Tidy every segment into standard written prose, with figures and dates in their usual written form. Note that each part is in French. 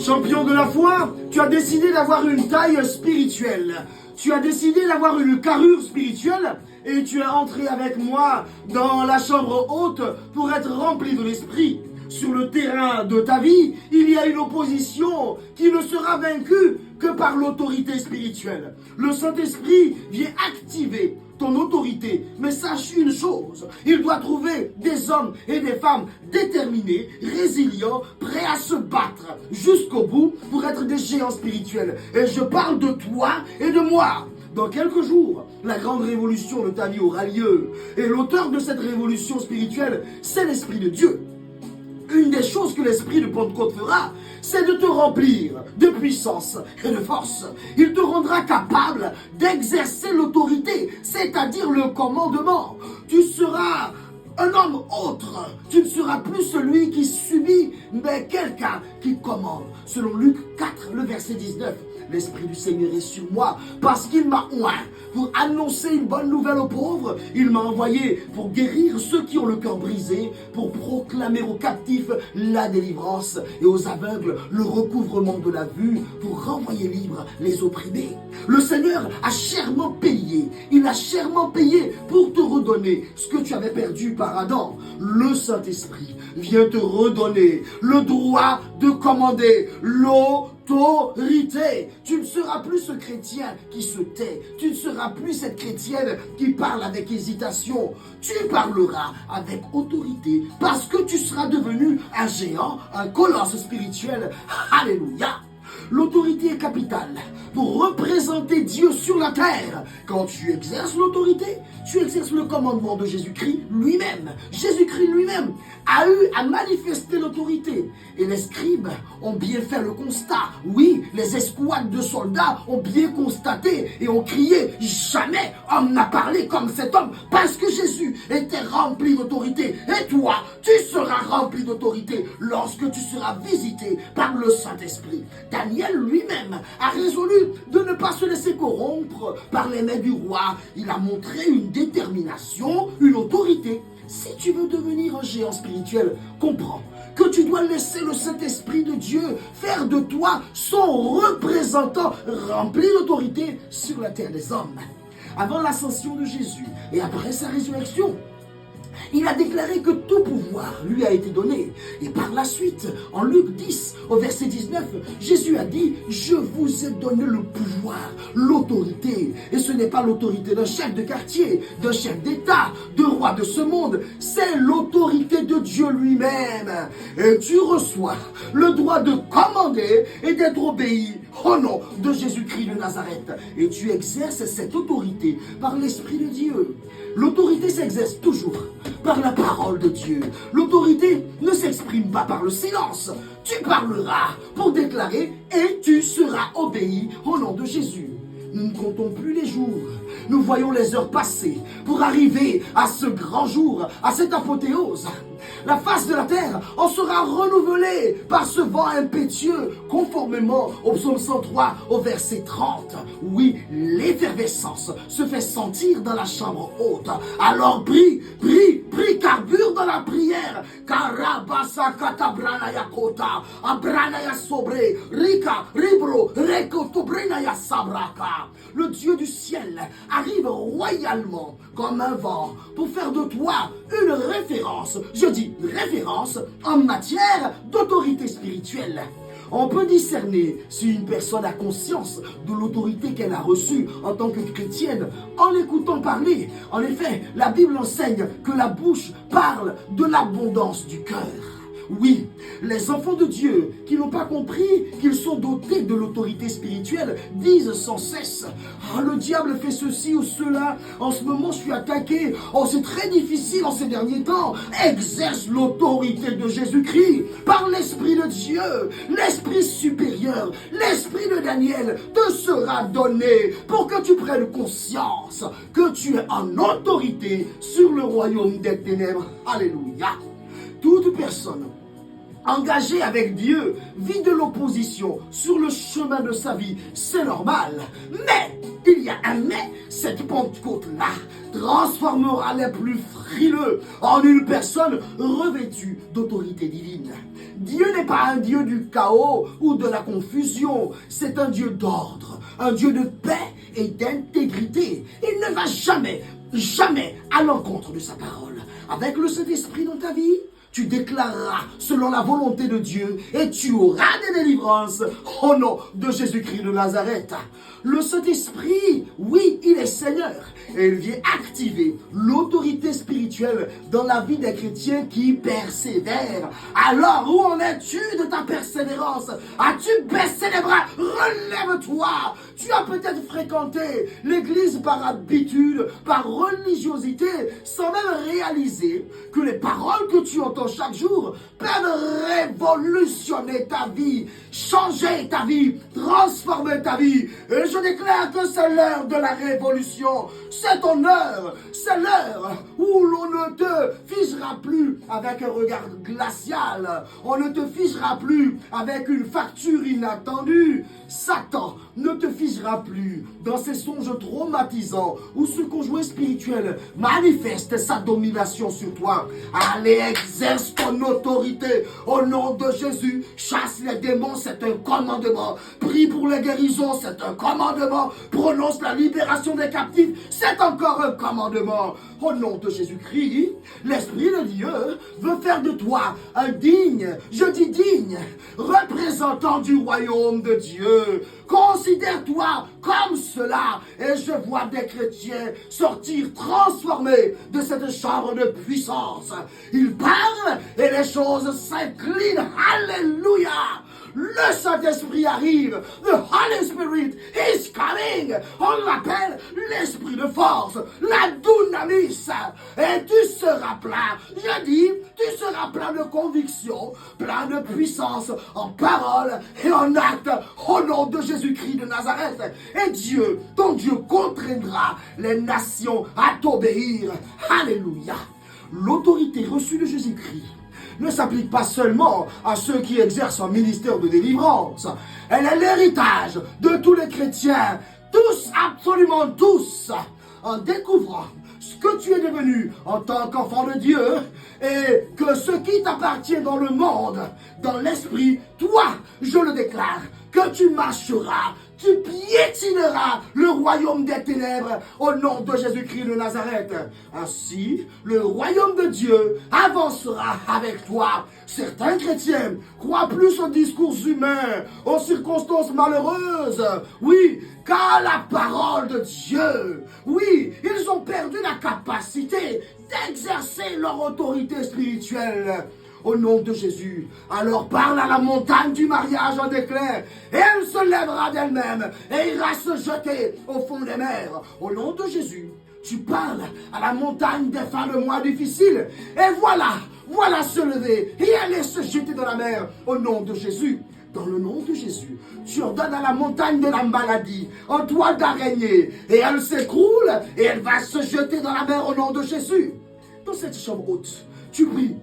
Champion de la foi, tu as décidé d'avoir une taille spirituelle. Tu as décidé d'avoir une carrure spirituelle et tu es entré avec moi dans la chambre haute pour être rempli de l'esprit. Sur le terrain de ta vie, il y a une opposition qui ne sera vaincue que par l'autorité spirituelle. Le Saint-Esprit vient activer ton autorité, mais sache une chose, il doit trouver des hommes et des femmes déterminés, résilients, prêts à se battre jusqu'au bout pour être des géants spirituels. Et je parle de toi et de moi. Dans quelques jours, la grande révolution de ta vie aura lieu. Et l'auteur de cette révolution spirituelle, c'est l'Esprit de Dieu. Une des choses que l'Esprit de Pentecôte fera, c'est de te remplir de puissance et de force. Il te rendra capable d'exercer l'autorité, c'est-à-dire le commandement. Tu seras un homme autre. Tu ne seras plus celui qui subit, mais quelqu'un qui commande. Selon Luc 4, le verset 19. L'Esprit du Seigneur est sur moi parce qu'il m'a oint pour annoncer une bonne nouvelle aux pauvres. Il m'a envoyé pour guérir ceux qui ont le cœur brisé, pour proclamer aux captifs la délivrance et aux aveugles le recouvrement de la vue, pour renvoyer libres les opprimés. Le Seigneur a chèrement payé. Il a chèrement payé pour te redonner ce que tu avais perdu par Adam. Le Saint-Esprit vient te redonner le droit de commander l'autorité. Tu ne seras plus ce chrétien qui se tait. Tu ne seras plus cette chrétienne qui parle avec hésitation. Tu parleras avec autorité parce que tu seras devenu un géant, un colosse spirituel. Alléluia. L'autorité est capitale pour représenter Dieu sur la terre. Quand tu exerces l'autorité, tu exerces le commandement de Jésus-Christ lui-même. Jésus-Christ lui-même a eu à manifester l'autorité. Et les scribes ont bien fait le constat. Oui, les escouades de soldats ont bien constaté et ont crié « Jamais homme n'a parlé comme cet homme » parce que Jésus était rempli d'autorité. Et toi, tu seras rempli d'autorité lorsque tu seras visité par le Saint-Esprit. Daniel lui-même a résolu de ne pas se laisser corrompre par les mains du roi. Il a montré une détermination, une autorité. Si tu veux devenir un géant spirituel, comprends que tu dois laisser le Saint-Esprit de Dieu faire de toi son représentant rempli d'autorité sur la terre des hommes. Avant l'ascension de Jésus et après sa résurrection, il a déclaré que tout pouvoir lui a été donné. Et par la suite, en Luc 10, au verset 19, Jésus a dit « Je vous ai donné le pouvoir, l'autorité. » Et ce n'est pas l'autorité d'un chef de quartier, d'un chef d'État, d'un roi de ce monde. C'est l'autorité de Dieu lui-même. Et tu reçois le droit de commander et d'être obéi au nom de Jésus-Christ de Nazareth. Et tu exerces cette autorité par l'Esprit de Dieu. L'autorité s'exerce toujours par la parole de Dieu. L'autorité ne s'exprime pas par le silence. Tu parleras pour déclarer et tu seras obéi au nom de Jésus. Nous ne comptons plus les jours. Nous voyons les heures passer pour arriver à ce grand jour, à cette apothéose. La face de la terre en sera renouvelée par ce vent impétueux, conformément au psaume 103, au verset 30. Oui, l'effervescence se fait sentir dans la chambre haute. Alors prie, carbure dans la prière. Karabasa katabranaya kota, abranaya sobre, rika, ribro, reko tobrenaya sabraka. Le Dieu du ciel arrive royalement comme un vent pour faire de toi une référence. Je dis référence en matière d'autorité spirituelle. On peut discerner si une personne a conscience de l'autorité qu'elle a reçue en tant que chrétienne en l'écoutant parler. En effet, la Bible enseigne que la bouche parle de l'abondance du cœur. Oui, les enfants de Dieu qui n'ont pas compris qu'ils sont dotés de l'autorité spirituelle disent sans cesse « Oh, le diable fait ceci ou cela, en ce moment je suis attaqué, oh c'est très difficile en ces derniers temps ». Exerce l'autorité de Jésus-Christ par l'Esprit de Dieu, l'Esprit supérieur, l'Esprit de Daniel te sera donné pour que tu prennes conscience que tu es en autorité sur le royaume des ténèbres. Alléluia. Toute personne engagé avec Dieu, vit de l'opposition sur le chemin de sa vie, c'est normal. Mais, il y a un mais, cette Pentecôte-là transformera les plus frileux en une personne revêtue d'autorité divine. Dieu n'est pas un Dieu du chaos ou de la confusion, c'est un Dieu d'ordre, un Dieu de paix et d'intégrité. Il ne va jamais à l'encontre de sa parole. Avec le Saint-Esprit dans ta vie, tu déclareras selon la volonté de Dieu et tu auras des délivrances au nom de Jésus-Christ de Nazareth. Le Saint-Esprit, oui, il est Seigneur et il vient activer l'autorité spirituelle dans la vie des chrétiens qui persévèrent. Alors, où en es-tu de ta persévérance? As-tu baissé les bras? Relève-toi! Tu as peut-être fréquenté l'église par habitude, par religiosité, sans même réaliser que les paroles que tu entends chaque jour peuvent révolutionner ta vie, changer ta vie, transformer ta vie. Et je déclare que c'est l'heure de la révolution. C'est ton heure. C'est l'heure où l'on ne te figera plus avec un regard glacial. On ne te figera plus avec une facture inattendue. Satan ne te figera plus dans ses songes traumatisants où ce conjoint spirituel manifeste sa domination sur toi. Allez, exerce ton autorité au nom de Jésus. Chasse les démons, c'est un commandement. Prie pour les guérisons, c'est un commandement. Prononce la libération des captifs, c'est encore un commandement. Au nom de Jésus-Christ, l'Esprit de Dieu veut faire de toi un digne, je dis digne, représentant du royaume de Dieu. Considère-toi comme cela et je vois des chrétiens sortir transformés de cette chambre de puissance. Ils parlent et les choses s'inclinent. Alléluia! Le Saint-Esprit arrive. The Holy Spirit is coming. On l'appelle l'esprit de force, la dunamis. Et tu seras plein, je dis, tu seras plein de conviction, plein de puissance en parole et en acte au nom de Jésus-Christ de Nazareth. Et Dieu, ton Dieu contraindra les nations à t'obéir. Alléluia. L'autorité reçue de Jésus-Christ ne s'applique pas seulement à ceux qui exercent un ministère de délivrance. Elle est l'héritage de tous les chrétiens, tous, absolument tous, en découvrant ce que tu es devenu en tant qu'enfant de Dieu et que ce qui t'appartient dans le monde, dans l'esprit, toi, je le déclare, que tu marcheras, tu piétineras le royaume des ténèbres au nom de Jésus-Christ de Nazareth. Ainsi, le royaume de Dieu avancera avec toi. Certains chrétiens croient plus aux discours humains, aux circonstances malheureuses. Oui, qu'à la parole de Dieu. Oui, ils ont perdu la capacité d'exercer leur autorité spirituelle. Au nom de Jésus, alors parle à la montagne du mariage en déclare, et elle se lèvera d'elle-même et ira se jeter au fond des mers. Au nom de Jésus, tu parles à la montagne des fins de mois difficiles, et voilà se lever et aller se jeter dans la mer. Au nom de Jésus. Dans le nom de Jésus, tu ordonnes à la montagne de la maladie, en toile d'araignée, et elle s'écroule et elle va se jeter dans la mer au nom de Jésus. Dans cette chambre haute, tu pries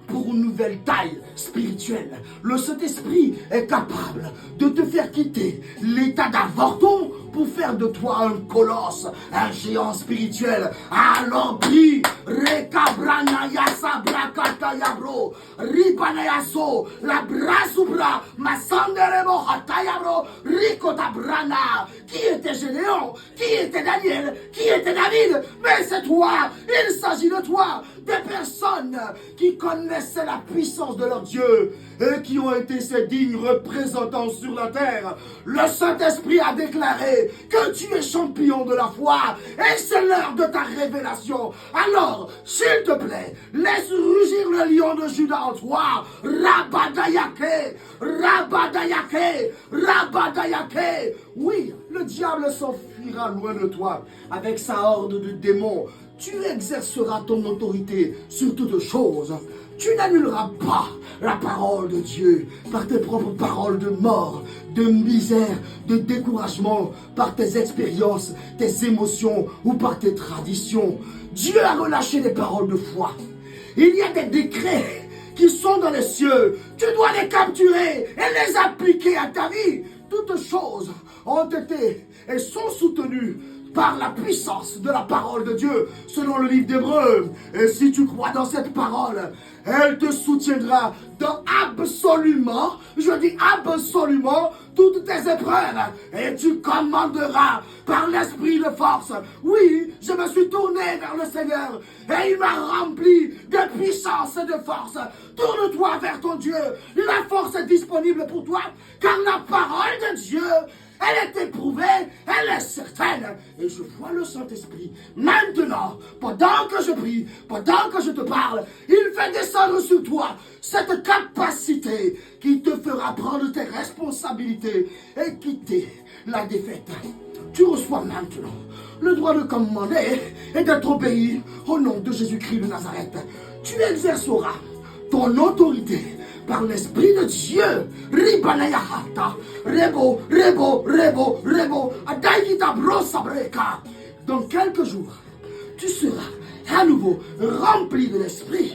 pour une nouvelle taille spirituelle. Le Saint-Esprit est capable de te faire quitter l'état d'avorton pour faire de toi un colosse, un géant spirituel. Alors prie, Rekabranayasa Brakatayabro, Ripanayaso, la Brasubra, Masanderemo Hatayabro, Rikotabrana. Qui était Gédéon? Qui était Daniel? Qui était David? Mais c'est toi, il s'agit de toi, des personnes qui connaissaient la puissance de leur Dieu et qui ont été ses dignes représentants sur la terre. Le Saint-Esprit a déclaré que tu es champion de la foi et c'est l'heure de ta révélation. Alors, s'il te plaît, laisse rugir le lion de Juda en toi. Rabadayake, Rabadayake, Rabadayake. Oui, le diable s'enfuira loin de toi avec sa horde de démons. Tu exerceras ton autorité sur toutes choses. Tu n'annuleras pas la parole de Dieu par tes propres paroles de mort, de misère, de découragement, par tes expériences, tes émotions ou par tes traditions. Dieu a relâché des paroles de foi. Il y a des décrets qui sont dans les cieux Tu dois les capturer et les appliquer à ta vie. Toutes choses ont été et sont soutenues par la puissance de la parole de Dieu, selon le livre d'Hébreux. Et si tu crois dans cette parole, elle te soutiendra dans absolument, je dis absolument, toutes tes épreuves. Et tu commanderas par l'esprit de force. Oui, je me suis tourné vers le Seigneur et il m'a rempli de puissance et de force. Tourne-toi vers ton Dieu. La force est disponible pour toi, car la parole de Dieu, elle est éprouvée, elle est certaine. Et je vois le Saint-Esprit maintenant, pendant que je prie, pendant que je te parle, il fait descendre sur toi cette capacité qui te fera prendre tes responsabilités et quitter la défaite. Tu reçois maintenant le droit de commander et d'être obéi au nom de Jésus-Christ de Nazareth. Tu exerceras ton autorité par l'Esprit de Dieu. Ribanayahata, Rebo, Rebo, Rebo, Rebo, Adaïkita Brosabreka. Dans quelques jours, tu seras à nouveau rempli de l'Esprit.